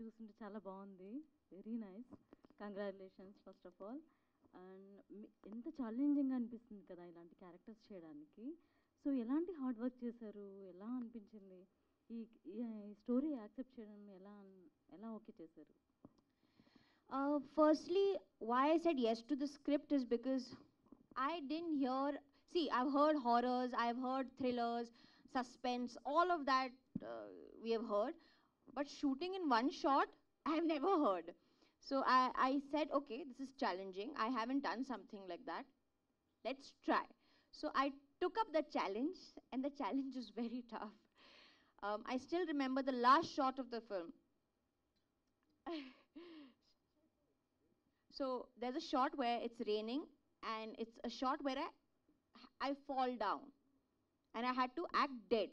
చూస్తుంటే చాలా బాగుంది. Very nice. Congratulations first of all. And ఎంత ఛాలెంజింగ్గా అనిపిస్తుంది కదా ఇలాంటి క్యారెక్టర్స్ చేయడానికి. సో ఎలాంటి హార్డ్ వర్క్ చేశారు? ఎలా అనిపించింది ఈ ఈ స్టోరీ యాక్సెప్ట్ చేయడం? ఎలా ఓకే చేశారు? Firstly, why I said yes to the script is because I didn't hear. See, I've heard horrors, I've heard thrillers, suspense, all of that we have heard. But shooting in one shot, I have never heard. So I said, okay, this is challenging. I haven't done something like that. Let's try. So I took up the challenge, and the challenge is very tough. I still remember the last shot of the film. So there's a shot where it's raining, and it's a shot where I fall down, and I had to act dead.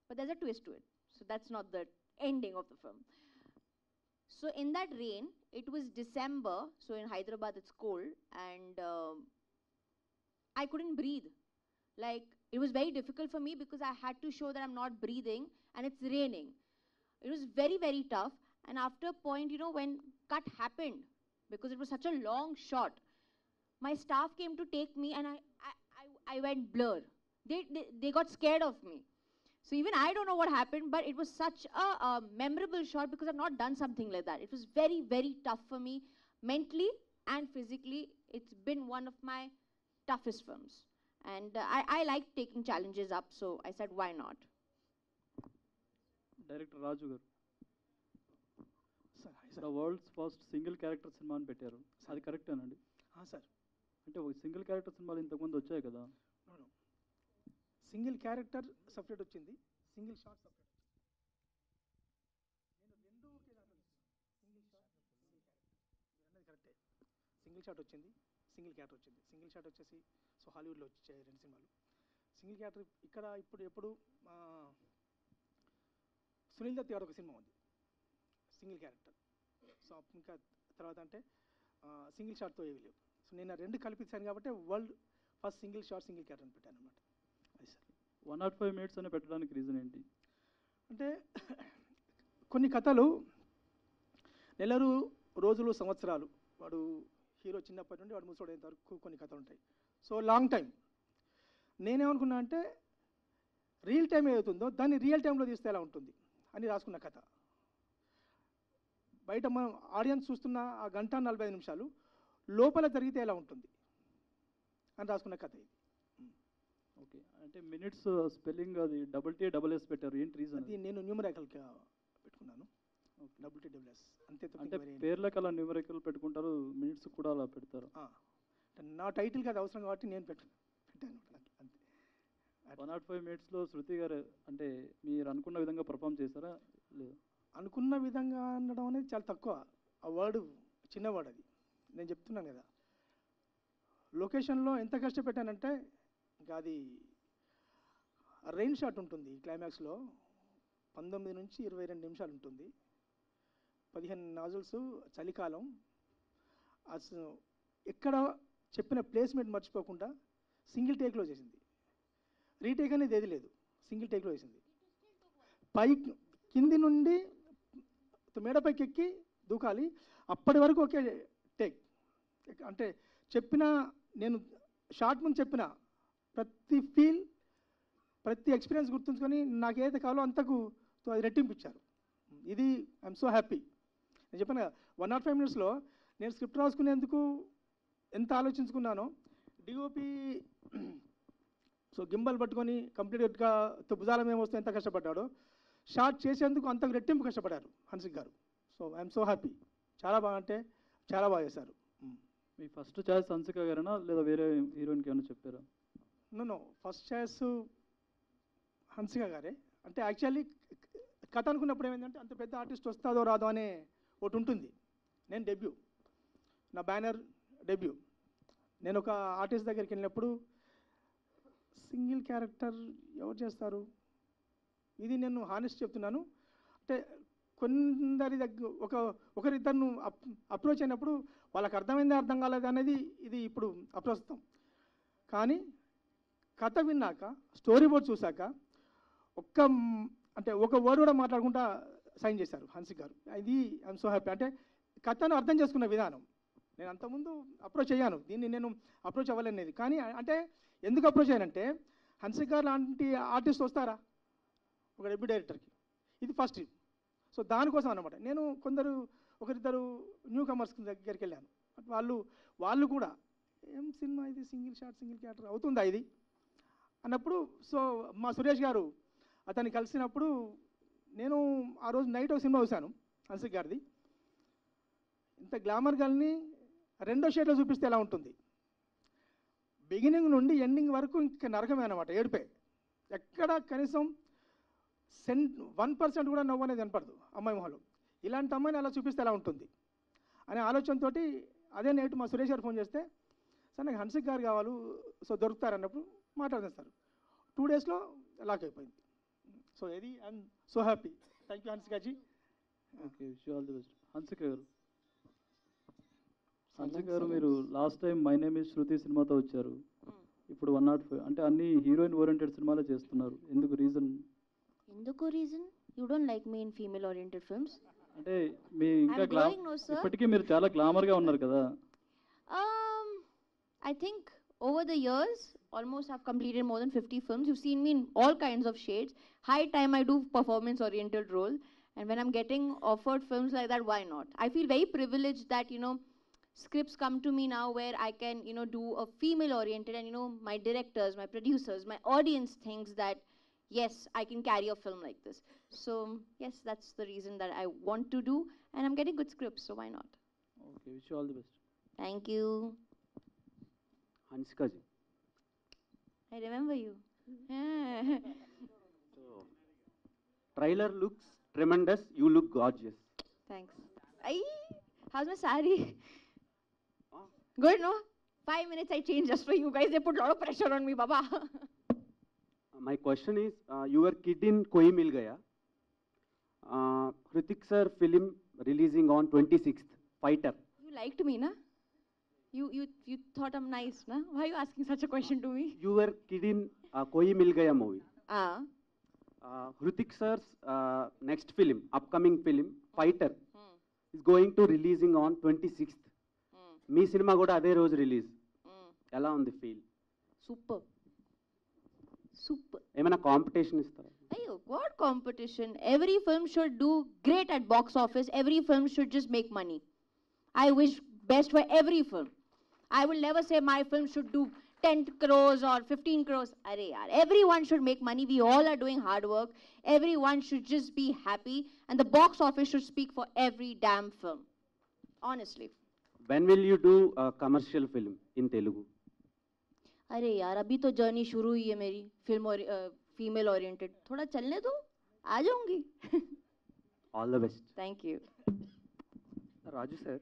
But there's a twist to it. So that's not the ending of the film. So in that rain, it was December, so in Hyderabad it's cold, and I couldn't breathe. Like, it was very difficult for me because I had to show that I'm not breathing, and it's raining. It was very, very tough. And after a point, you know, when cut happened, because it was such a long shot, my staff came to take me, and I went blur. They got scared of me. So even I don't know what happened, but it was such a memorable shot because I've not done something like that. It was very, very tough for me, mentally and physically. It's been one of my toughest films. And I like taking challenges up, so I said, why not? Director Raju garu. The world's first single character cinema అని పెట్టారు. అది కరెక్టేనండి? Sir, అంటే ఒక single character సినిమాలు ఇంతకుముందు వచ్చాయి కదా? సింగిల్ క్యారెక్టర్ సపరేట్ వచ్చింది, సింగిల్ షాట్ సపరేట్ వచ్చింది. నేను రెండు ఒకే దాంట్లో సింగిల్ షాట్ సింగిల్ క్యారెక్టర్ అన్నది కరెక్టే. సింగిల్ షాట్ వచ్చింది, సింగిల్ క్యారెక్టర్ వచ్చింది. సింగిల్ షాట్ వచ్చేసి సో హాలీవుడ్లో వచ్చాయి 2 సినిమాలు. సింగిల్ క్యారెక్టర్ ఇక్కడ ఎప్పుడు సునీల్ దత్ గారు ఒక సినిమా ఉంది సింగిల్ క్యారెక్టర్. సో ఇంకా తర్వాత అంటే సింగిల్ షాట్తో ఏవి లేవు. సో నేను 2 కలిపిస్తాను కాబట్టి world first single shot single character అని పెట్టాను అనమాట. అది సార్. 105 minutes అని పెట్టడానికి రీజన్ ఏంటి? అంటే కొన్ని కథలు నెలలు, రోజులు, సంవత్సరాలు, వాడు హీరో చిన్నప్పటి నుండి వాడు ముసోడైనంత వరకు కొన్ని కథలు ఉంటాయి. So long time. నేనేమనుకున్నా అంటే రియల్ టైం ఏదవుతుందో దాన్ని రియల్ టైంలో తీస్తే ఎలా ఉంటుంది అని రాసుకున్న కథ. బయట మనం ఆడియన్స్ చూస్తున్న ఆ 1:45 నిమిషాలు లోపల జరిగితే ఎలా ఉంటుంది అని రాసుకున్న కథ ఇది. ఓకే, అంటే మినిట్స్ స్పెల్లింగ్ అది TTS పెట్టారు, ఏంటి రీజన్? అది నేను న్యూమరికల్గా పెట్టుకున్నాను, TTS అంతే. అంటే పేర్లకు అలా న్యూమరికల్ పెట్టుకుంటారు, మినిట్స్ కూడా అలా పెడతారు. నా టైటిల్కి అది అవసరం కాబట్టి నేను పెట్టాను అంతే. 105 minutesలో శృతి గారు అంటే మీరు అనుకున్న విధంగా పర్ఫామ్ చేశారా? లేదు, అనుకున్న విధంగా అనడం అనేది చాలా తక్కువ. ఆ వర్డ్ చిన్న వర్డ్ అది. నేను చెప్తున్నాను కదా, లొకేషన్లో ఎంత కష్టపెట్టానంటే ఇంకా అది రెయిన్ షాట్ ఉంటుంది క్లైమాక్స్లో 19 నుంచి 22 నిమిషాలు ఉంటుంది. 15 నాజుల్స్, చలికాలం. అసలు ఎక్కడ చెప్పిన ప్లేస్మెంట్ మర్చిపోకుండా సింగిల్ టేక్లో చేసింది. రీటేక్ అనేది ఏది లేదు, సింగిల్ టేక్లో చేసింది. కింది నుండి మేడపైకి ఎక్కి దూకాలి, అప్పటి వరకు ఒకే టేక్. అంటే చెప్పిన నేను షార్ట్ ముందు చెప్పిన ప్రతి ఫీల్, ప్రతి ఎక్స్పీరియన్స్ గుర్తుంచుకొని నాకు ఏదైతే కావాలో అంతకు అది రెట్టింపించారు. ఇది ఐఎమ్ సో హ్యాపీ. నేను చెప్పాను కదా 105 minutesలో నేను స్క్రిప్ట్ రాసుకునేందుకు ఎంత ఆలోచించుకున్నానో, డిఓపి సో గింబల్ పట్టుకొని కంప్లీట్గా భుజాల మేము వస్తే ఎంత కష్టపడ్డాడో, షార్ట్ చేసేందుకు అంతకు రెట్టింపు కష్టపడ్డారు హన్సిక్ గారు. So I'm so happy. చాలా బాగా, అంటే చాలా బాగా చేశారు. మీ ఫస్ట్ చాయిస్ హన్సిక గారేనా లేదా వేరే హీరోయిన్కి ఏమైనా చెప్పారా? నో, ఫస్ట్ చాయిస్ హన్సిక గారే. అంటే యాక్చువల్లీ కథ అనుకున్నప్పుడు ఏమైందంటే అంత పెద్ద ఆర్టిస్ట్ వస్తుందో రాదో అనే ఒకటి ఉంటుంది. నేను డెబ్యూ, నా బ్యానర్ డెబ్యూ. నేను ఒక ఆర్టిస్ట్ దగ్గరికి వెళ్ళినప్పుడు సింగిల్ క్యారెక్టర్ ఎవరు చేస్తారు, ఇది నేను హానెస్ట్ చెప్తున్నాను. అంటే కొందరి దగ్గర ఒకరిద్దరు అప్రోచ్ అయినప్పుడు వాళ్ళకి అర్థమైంది అర్థం కాలేదు అనేది ఇది ఇప్పుడు అప్రస్తుతం. కానీ కథ విన్నాక, స్టోరీ బోర్డ్ చూశాక ఒక వర్డ్ కూడా మాట్లాడకుండా సైన్ చేశారు హన్సిక్ గారు. ఇది ఐఎమ్ సో హ్యాపీ. అంటే కథను అర్థం చేసుకున్న విధానం, నేను అంతకుముందు అప్రోచ్ అయ్యాను, దీన్ని నేను అప్రోచ్ అవ్వలేనిది. కానీ అంటే ఎందుకు అప్రోచ్ అయ్యానంటే హన్సిక్ గారు లాంటి ఆర్టిస్ట్ వస్తారా ఒక డెబ్యూ డైరెక్టర్కి, ఇది ఫస్ట్. సో దానికోసం అనమాట నేను ఒకరిద్దరు న్యూ కమర్స్ దగ్గరికి వెళ్ళాను. వాళ్ళు కూడా ఏం సినిమా ఇది, సింగిల్ షాట్ సింగిల్ క్యారెక్టర్ అవుతుందా ఇది అన్నప్పుడు, సో మా సురేష్ గారు అతన్ని కలిసినప్పుడు నేను ఆ రోజు నైట్ ఒక సినిమా చూశాను హన్సిక్ గారిది. ఇంత గ్లామర్ గర్ల్ని రెండో షేడ్లో చూపిస్తే ఎలా ఉంటుంది, బిగినింగ్ నుండి ఎండింగ్ వరకు ఇంకా నరకమే అనమాట, ఏడిపే. ఎక్కడ కనీసం 1% కూడా నవ్వు అనేది కనపడదు అమ్మాయి మొహంలో. ఇలాంటి అమ్మాయిని అలా చూపిస్తే ఎలా ఉంటుంది అనే ఆలోచనతో అదే నైట్ మా సురేష్ గారు ఫోన్ చేస్తే, సార్ నాకు హన్సిక్ గారు కావాలి, సో దొరుకుతారన్నప్పుడు మాట్లాడదాం సార్. 2 డేస్లో లాక్ అయిపోయింది. సో ఇది I'm so happy. Thank you Hansika గారు. Okay, wish you all the best. Hansika గారు, హన్సిక గారు మీరు last time my name is Shruti సినిమాతో వచ్చారు, ఇప్పుడు 105 అంటే అన్ని హీరోయిన్ ఓరియంటెడ్ సినిమాలే చేస్తున్నారు, ఎందుకు రీజన్? ఎందుకు reason? You don't like me in female oriented films? అంటే మీ ఇంకా I'm going, no, sir. ఇప్పటికీ మీరు చాలా గ్లామర్గా ఉన్నారు కదా. I think over the years, almost I've completed more than 50 films. You've seen me in all kinds of shades. High time I do performance-oriented role. And when I'm getting offered films like that, why not? I feel very privileged that, scripts come to me now where I can, do a female-oriented and, my directors, my producers, my audience thinks that, yes, I can carry a film like this. So, yes, that's the reason that I want to do. And I'm getting good scripts, so why not? Okay, wish you all the best. Thank you. Hanska ji. I remember you. So, trailer looks tremendous. You look gorgeous. Thanks. Ay, how's my saree? Ah. Good, no? 5 minutes I changed just for you guys. They put a lot of pressure on me, Baba. My question is, your kid in Koi Mil Gaya. Hrithik sir film releasing on 26th. Fighter. You liked me, na? You thought I'm nice, na? Why are you asking such a question to me? Your kid in Koi Mil Gaya movie. Ah. Hrithik sir's next film, upcoming film, Fighter, Hmm. is going to releasing on 26th. Hmm. Me cinema కూడా అదే రోజు release. Hmm. ఎలా ఉంది feel? Super. Super. ఏమైనా competition ఇస్తారా? Ayo, what competition? Every film should do great at box office. Every film should just make money. I wish best for every film. I will never say my film should do 10 crores or 15 crores. Arey yaar, everyone should make money. We all are doing hard work. Everyone should just be happy. And the box office should speak for every damn film. Honestly. When will you do a commercial film in Telugu? अरे यार अभी तो journey शुरू हुई है मेरी film और female oriented थोड़ा चलने दो आ जाऊंगी All the best. Thank you Raju sir,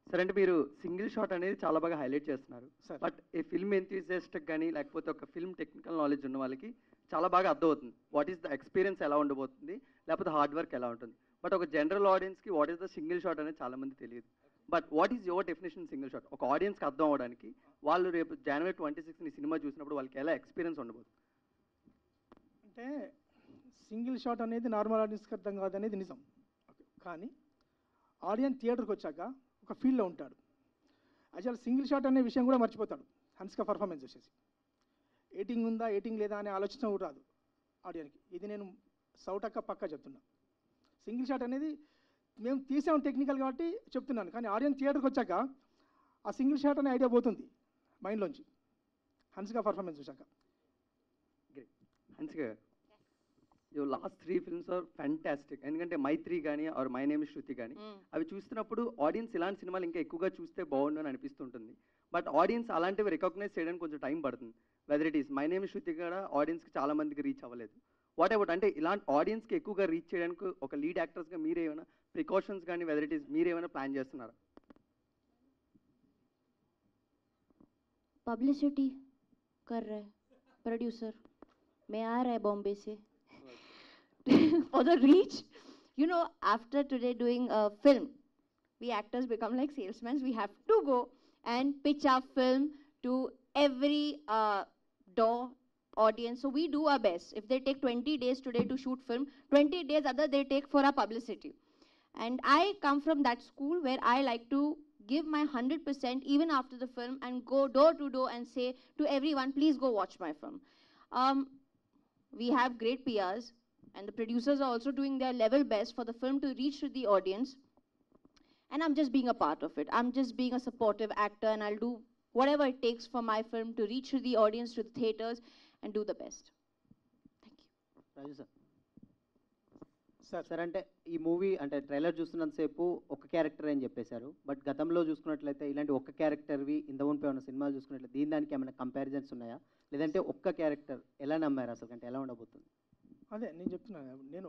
sir అంటే మీరు సింగిల్ షాట్ అనేది చాలా బాగా హైలైట్ చేస్తున్నారు. Sir. బట్ ఈ ఫిల్మ్ ఎంతూజియాస్ట్కి కానీ లేకపోతే ఒక ఫిల్మ్ టెక్నికల్ నాలెడ్జ్ ఉన్న వాళ్ళకి చాలా బాగా అర్థమవుతుంది వాట్ ఈస్ ద ఎక్స్పీరియన్స్ ఎలా ఉండబోతుంది, లేకపోతే హార్డ్ వర్క్ ఎలా ఉంటుంది. బట్ ఒక జనరల్ ఆడియన్స్కి what is the single shot అనేది చాలా మంది తెలియదు. But what is your definition single shot? ఒక ఆడియన్స్కి అర్థం అవ్వడానికి వాళ్ళు రేపు జనవరి 26 ఈ సినిమా చూసినప్పుడు వాళ్ళకి ఎలా ఎక్స్పీరియన్స్ ఉండబోతుంది? అంటే సింగిల్ షాట్ అనేది నార్మల్ ఆడియన్స్కి అర్థం కాదనేది నిజం. కానీ ఆడియన్స్ థియేటర్కి వచ్చాక ఒక ఫీల్డ్లో ఉంటాడు. అసలు సింగిల్ షాట్ అనే విషయం కూడా మర్చిపోతాడు. హన్సిక పర్ఫార్మెన్స్ వచ్చేసి ఎయిటింగ్ ఉందా ఎయిటింగ్ లేదా అనే ఆలోచన కూడా రాదు ఆడియన్కి. ఇది నేను సౌటక్క పక్కా చెప్తున్నా. సింగిల్ షాట్ అనేది మేము తీసాం టెక్నికల్ కాబట్టి చెప్తున్నాను, కానీ ఆడియన్స్ థియేటర్కి వచ్చాక ఆ సింగిల్ షాట్ అనే ఐడియా పోతుంది మైండ్లోంచి హన్సిక పర్ఫార్మెన్స్ చూసాక. గ్రేట్. హన్సిక గారు, your last 3 films are fantastic. ఎందుకంటే మైత్రి కానీ or my name is Shruti కానీ అవి చూస్తున్నప్పుడు ఆడియన్స్ ఇలాంటి సినిమాలు ఇంకా ఎక్కువగా చూస్తే బాగుండు అని అనిపిస్తుంటుంది. బట్ ఆడియన్స్ అలాంటివి రికగ్నైజ్ చేయడానికి కొంచెం టైం పడుతుంది. Whether it is my name is Shruti కూడా ఆడియన్స్కి చాలా మందికి రీచ్ అవ్వలేదు. వాట్ అబౌట్ అంటే ఇలాంటి ఆడియన్స్కి ఎక్కువగా రీచ్ చేయడానికి ఒక లీడ్ యాక్టర్స్గా మీరేమైనా ప్రికాషన్స్ కానీ వెదర్ ఇట్ ఈస్ మీరేమైనా ప్లాన్ చేస్తున్నారా? पब्लिसिटी कर रहा है प्रोड्यूसर मैं आ रहा है बॉम्बे से for the reach. After today doing a film, we actors become like salesmen. We have to go and pitch our film to every door audience. So we do our best. If they take 20 days today to shoot film, 20 days other they take for our publicity. And I come from that school where I like to give my 100% even after the film and go door to door and say to everyone, please go watch my film. We have great PRs, and the producers are also doing their level best for the film to reach to the audience. And I'm just being a part of it. I'm just being a supportive actor, and I'll do whatever it takes for my film to reach to the audience, to the theaters, and do the best. Thank you. Raju sir sir sir అంటే ఈ movie అంటే trailer చూస్తున్నంతసేపు ఒక character అని చెప్పేశారు, but గతంలో చూసుకున్నట్లయితే ఇలాంటి ఒక్క క్యారెక్టర్వి ఇంతకుముందు ఉన్న సినిమాలు చూసుకున్నట్లయితే దీని దానికి ఏమైనా కంపారిజన్స్ ఉన్నాయా, లేదంటే ఒక్క క్యారెక్టర్ ఎలా నమ్మారు అసలు, అంటే ఎలా ఉండబోతుంది? అదే నేను చెప్తున్నాను, నేను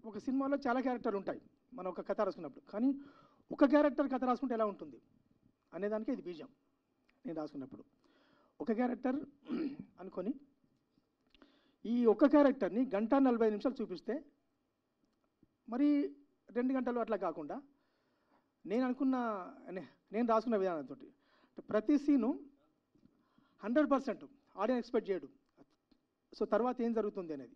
ఒక సినిమాలో చాలా క్యారెక్టర్లు ఉంటాయి మనం ఒక కథ రాసుకున్నప్పుడు, కానీ ఒక క్యారెక్టర్ కథ రాసుకుంటే ఎలా ఉంటుంది అనేదానికి ఇది బీజం. నేను రాసుకున్నప్పుడు ఒక క్యారెక్టర్ అనుకొని ఈ ఒక్క క్యారెక్టర్ని 1:40 చూపిస్తే మరి 2 గంటలు అట్లా కాకుండా నేను రాసుకున్న విధానంతో ప్రతి సీను 100% ఆడియన్స్ ఎక్స్పెక్ట్ చేయడు. సో తర్వాత ఏం జరుగుతుంది అనేది,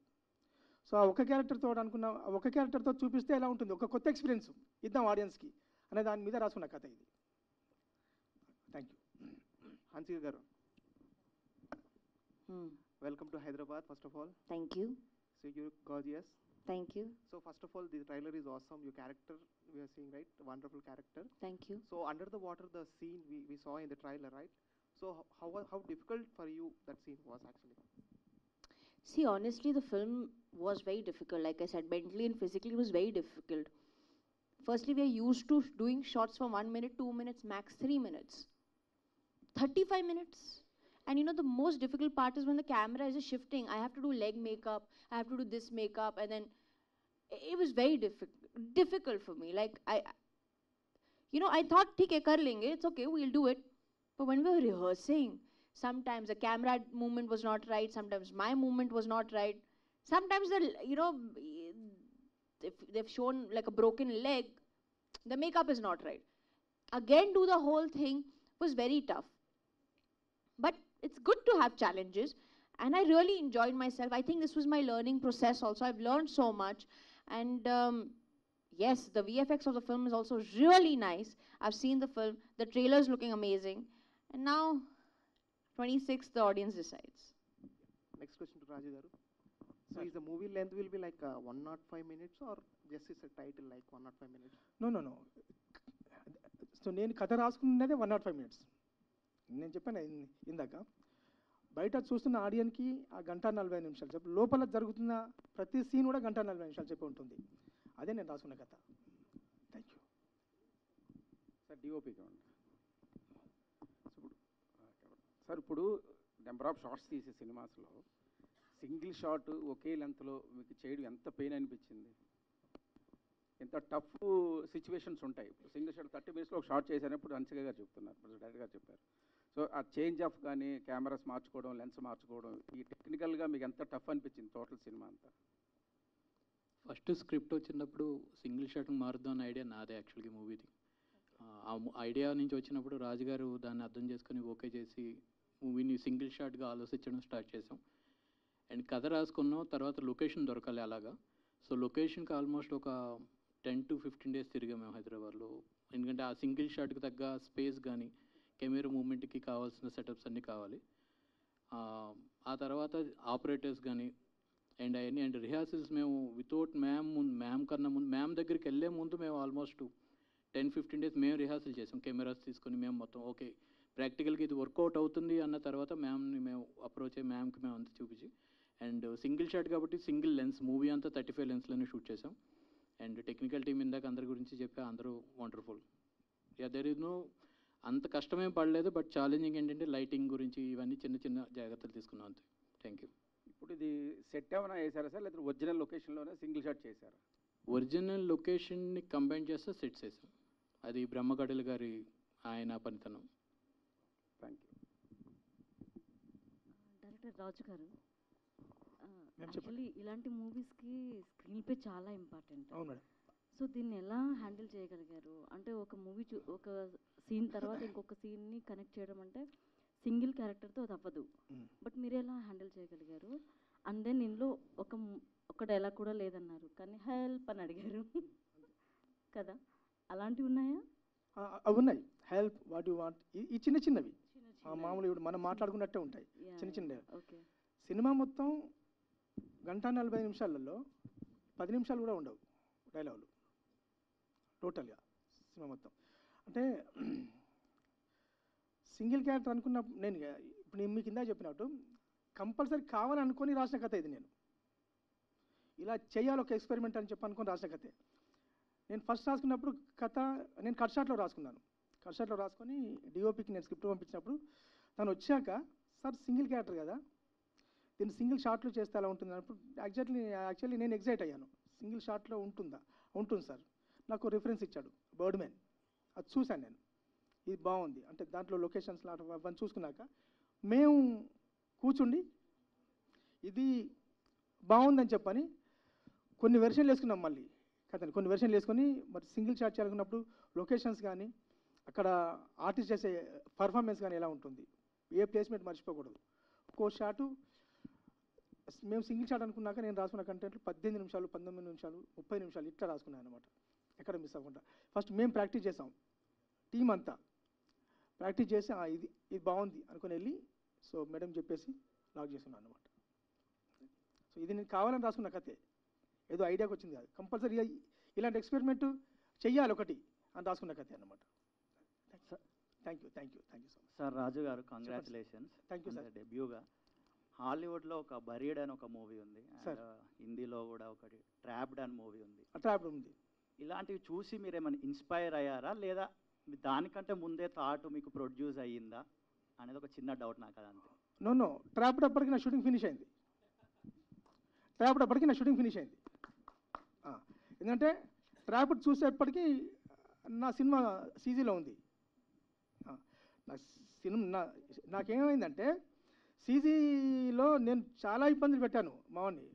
సో ఆ ఒక క్యారెక్టర్తో చూపిస్తే ఎలా ఉంటుంది, ఒక కొత్త ఎక్స్పీరియన్స్ ఇద్దాం ఆడియన్స్కి అనే దాని మీద రాసుకున్న కథ ఇది. Thank you. హన్సిక గారు, welcome to Hyderabad first of all. Thank you. So you're gorgeous. Thank you. So first of all, the trailer is awesome. Your character we are seeing, right? Wonderful character. Thank you. So under the water, the scene we saw in the trailer, right? So how difficult for you that scene was actually? See, honestly, the film was very difficult. Like I said, mentally and physically, it was very difficult. Firstly, we are used to doing shots for 1 minute, 2 minutes, max 3 minutes. 35 minutes. And you know, the most difficult part is when the camera is just shifting. I have to do leg makeup, I have to do this makeup, and then it was very difficult for me. Like, I thought, theek hai, kar lenge, it's okay, we'll do it. But when we were rehearsing, sometimes the camera movement was not right, sometimes my movement was not right. Sometimes, if they've shown like a broken leg, the makeup is not right. Again, do the whole thing was very tough. But it's good to have challenges, and I really enjoyed myself. I think this was my learning process also. I've learned so much, and yes, the VFX of the film is also really nice. I've seen the film, the trailer is looking amazing, and now 26th the audience decides. Next question to Raju garu. So is the movie length will be like 105 minutes or just is a title like 105 minutes? No. So నేను కథ రాసుకున్నదే 105 minutes. నేను చెప్పాను ఇందాక, బయట చూస్తున్న ఆడియన్కి ఆ 1:40 చెప్పి లోపల జరుగుతున్న ప్రతి సీన్ కూడా 1:40 చెప్పి ఉంటుంది. అదే నేను రాసుకున్న కథ. Thank you sir. DOP sir, ఇప్పుడు నెంబర్ ఆఫ్ షార్ట్స్ తీసే సినిమాస్లో సింగిల్ షాట్ ఒకే లెంత్లో మీకు చేయడం ఎంత పెయిన్ అనిపించింది? ఎంత టఫ్ సిచ్యువేషన్స్ ఉంటాయి. ఇప్పుడు సింగిల్ షాట్ 30 minutesలో ఒక షార్ట్ చేశానప్పుడు హన్సిక గారు చెప్తున్నారు, డైరెక్టర్ గారు చెప్పారు. సో ఆ చేంజ్ ఆఫ్ కానీ కెమెరాస్ మార్చుకోవడం, లెన్స్ మార్చుకోవడం, ఈ టెక్నికల్గా మీకు ఎంత టఫ్ అనిపించింది టోటల్ సినిమా అంతా? ఫస్ట్ స్క్రిప్ట్ వచ్చినప్పుడు సింగిల్ షాట్ మారుద్దాం అనే ఐడియా నాదే యాక్చువల్గా మూవీది. ఆ ఐడియా నుంచి వచ్చినప్పుడు రాజుగారు దాన్ని అర్థం చేసుకొని ఓకే చేసి మూవీని సింగిల్ షాట్గా ఆలోచించడం స్టార్ట్ చేసాం. అండ్ కథ రాసుకున్నాం, తర్వాత లొకేషన్ దొరకాలి అలాగా. సో లొకేషన్కి ఆల్మోస్ట్ ఒక 10 to 15 days తిరిగాం మేము హైదరాబాద్లో. ఎందుకంటే ఆ సింగిల్ షాట్కి తగ్గ స్పేస్ కానీ కెమెరా మూమెంట్కి కావాల్సిన సెటప్స్ అన్నీ కావాలి. ఆ తర్వాత ఆపరేటర్స్ కానీ అండ్ అవన్నీ అండ్ రిహార్సల్స్ మేము వితౌట్ మ్యామ్ కన్నా ముందు మ్యామ్ దగ్గరికి వెళ్ళే ముందు మేము ఆల్మోస్ట్ 10-15 days మేము రిహార్సల్ చేసాం. కెమెరాస్ తీసుకొని మేము మొత్తం ఓకే ప్రాక్టికల్గా ఇది వర్కౌట్ అవుతుంది అన్న తర్వాత మ్యామ్ని మేము అప్రోచ్ అయ్యి మ్యామ్కి మేము అంతా చూపించి, అండ్ సింగిల్ షాట్ కాబట్టి సింగిల్ లెన్స్ మూవీ అంతా 35 lensలోనే షూట్ చేసాం. అండ్ టెక్నికల్ టీమ్ ఇందాక అందరి గురించి చెప్పి అందరూ వండర్ఫుల్. దెర్ ఇస్ నో అంత కష్టమేం పడలేదు, బట్ ఛాలెంజింగ్ ఏంటంటే లైటింగ్ గురించి ఇవన్నీ చిన్న చిన్న జాగ్రత్తలు తీసుకున్నాం అంతే. Thank you. ఇప్పుడు ఇది సెట్ ఏమైనా వేసారా సార్, లేదా ఒరిజినల్ లొకేషన్లోనే సింగిల్ షాట్ చేశారా? ఒరిజినల్ లొకేషన్ని కంబైన్ చేస్తే సెట్స్ వేసాం. అది బ్రహ్మగడల్ గారి ఆయన పనితనం. Thank you. డైరెక్టర్ రాజు గారు, యాక్చువల్లీ ఇలాంటి మూవీస్కి స్క్రీన్ ప్లే చాలా ఇంపార్టెంట్. అవును మేడం. సో దీన్ని ఎలా హ్యాండిల్ చేయగలిగారు? అంటే ఒక మూవీ ఒక సీన్ తర్వాత ఇంకొక సీన్ని కనెక్ట్ చేయడం అంటే సింగిల్ క్యారెక్టర్తో అది అవ్వదు. Mm. బట్ మీరు ఎలా హ్యాండిల్ చేయగలిగారు? అండ్ దెన్ ఇందులో ఒక డైలాగ్ కూడా లేదన్నారు, కానీ హెల్ప్ అని అడిగారు కదా, అలాంటివి ఉన్నాయా? అవి ఉన్నాయి. హెల్ప్, వాట్ యు వాంట్, ఈ చిన్న చిన్నవి మామూలు ఇప్పుడు మనం మాట్లాడుకున్నట్టే ఉంటాయి, చిన్న చిన్న. ఓకే. సినిమా మొత్తం 1:45 10 నిమిషాలు కూడా ఉండవు డైలాగులు టోటల్గా సినిమా మొత్తం. అంటే సింగిల్ క్యారెక్టర్ అనుకున్నప్పుడు నేను ఇప్పుడు నేను మీకు కింద చెప్పినట్టు కంపల్సరీ కావాలనుకొని రాసిన కథ ఇది. నేను ఇలా చేయాలి ఒక ఎక్స్పెరిమెంట్ అని చెప్పి అనుకొని రాసిన కథే. నేను ఫస్ట్ రాసుకున్నప్పుడు కథ నేను కట్ షాట్లో రాసుకున్నాను. కట్ షాట్లో రాసుకొని డిఓపికి నేను స్క్రిప్ట్ పంపించినప్పుడు తను వచ్చాక, సార్ సింగిల్ క్యారెక్టర్ కదా, దీన్ని సింగిల్ షాట్లో చేస్తే ఎలా ఉంటుంది అన్నప్పుడు యాక్చువల్లీ నేను ఎగ్జైట్ అయ్యాను. సింగిల్ షాట్లో ఉంటుందా? ఉంటుంది సార్. నాకు రిఫరెన్స్ ఇచ్చాడు, బర్డ్ మ్యాన్. అది చూశాను నేను, ఇది బాగుంది అంటే దాంట్లో లొకేషన్స్ అవన్నీ చూసుకున్నాక మేము కూర్చుండి ఇది బాగుందని చెప్పని కొన్ని వెర్షన్లు వేసుకున్నాం. మళ్ళీ కథని కొన్ని వెర్షన్లు వేసుకొని మరి సింగిల్ షాట్ చేయాలనుకున్నప్పుడు లొకేషన్స్ కానీ అక్కడ ఆర్టిస్ట్ చేసే పర్ఫార్మెన్స్ కానీ ఎలా ఉంటుంది, ఏ ప్లేస్మెంట్ మర్చిపోకూడదు. ఒక్కో షాటు మేము సింగిల్ షాట్ అనుకున్నాక నేను రాసుకున్న కంటెంట్లు 18 నిమిషాలు, 19 నిమిషాలు, 30 నిమిషాలు ఇట్లా రాసుకున్నాను అనమాట, ఎక్కడ మిస్ అవ్వకుండా. ఫస్ట్ మేము ప్రాక్టీస్ చేసాం, టీం అంతా ప్రాక్టీస్ చేసి ఇది బాగుంది అనుకుని వెళ్ళి సో మేడం చెప్పేసి లాక్ చేసుకున్నాను అనమాట. సో ఇది నేను కావాలని రాసుకున్న కథే, ఏదో ఐడియాకి వచ్చింది కాదు. కంపల్సరీ ఇలాంటి ఎక్స్పెరిమెంట్ చెయ్యాలి ఒకటి అని రాసుకున్న కథే అనమాట. Thank you so much sir. Raju garu, congratulations. Thank you sir. డెబ్యూగా హాలీవుడ్లో ఒక బరీడ్ అని ఒక మూవీ ఉంది, అండ్ హిందీలో కూడా ఒకటి ట్రాప్డ్ అని మూవీ ఉంది. ట్రాప్డ్ ఉంది. ఇలాంటివి చూసి మీరు ఏమైనా ఇన్స్పైర్ అయ్యారా, లేదా దానికంటే ముందే థాట్ మీకు ప్రొడ్యూస్ అయ్యిందా అనేది ఒక చిన్న డౌట్ నాకు. అదంతే. నో ట్రాప్డ్ అప్పటికి నా షూటింగ్ ఫినిష్ అయింది. ఎందుకంటే ట్రాప్డ్ చూసేప్పటికీ నా సినిమా సీజీలో ఉంది. నాకేమైందంటే సీజీలో నేను చాలా ఇబ్బందులు పెట్టాను మావాడిని,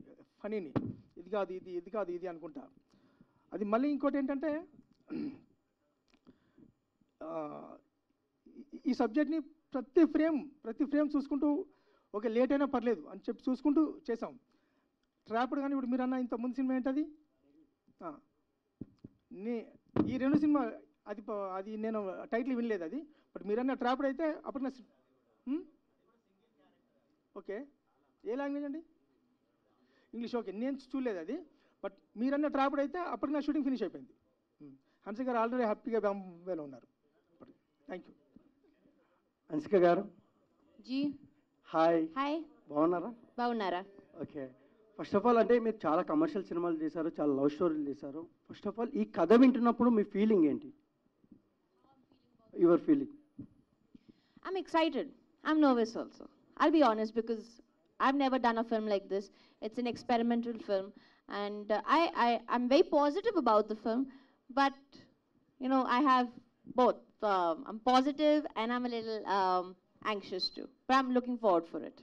ఫనీని, ఇది కాదు ఇది అనుకుంటా. అది మళ్ళీ ఇంకోటి ఏంటంటే ఈ సబ్జెక్ట్ని ప్రతి ఫ్రేమ్ చూసుకుంటూ ఓకే లేట్ అయినా పర్లేదు అని చెప్పి చూసుకుంటూ చేసాం. ట్రాప్డ్ కానీ ఇప్పుడు మీరు అన్న ఇంత ముందు సినిమా ఏంటది, ఈ 2 సినిమా అది నేను టైటిల్ వినలేదు అది. బట్ మీరన్న ట్రాప్డ్ అయితే అప్పుడు నా ఓకే ఏ లాంగ్వేజ్ అండి? ఇంగ్లీష్. ఓకే నేను చూడలేదు అది. బట్ మీరన్న ట్రాప్డ్ అయితే అప్పటికి నా షూటింగ్ ఫినిష్ అయిపోయింది. హన్సిక గారు ఆల్రెడీ హ్యాపీగా బాంబేలో ఉన్నారు. Thank you. Hansika garu ji hi. Hi. బాగున్నారా? ఓకే, ఫస్ట్ ఆఫ్ ఆల్ అంటే మీరు చాలా కమర్షియల్ సినిమాలు చేశారు, చాలా లవ్ స్టోరీలు చేశారు. ఫస్ట్ ఆఫ్ ఆల్ ఈ కథ వింటున్నప్పుడు మీ ఫీలింగ్ ఏంటి? Your feeling? I'm excited. I'm nervous also. I'll be honest because I've never done a film like this. It's an experimental film, and I'm very positive about the film. But you know, I have both. I'm positive and I'm a little anxious too. But I'm looking forward for it.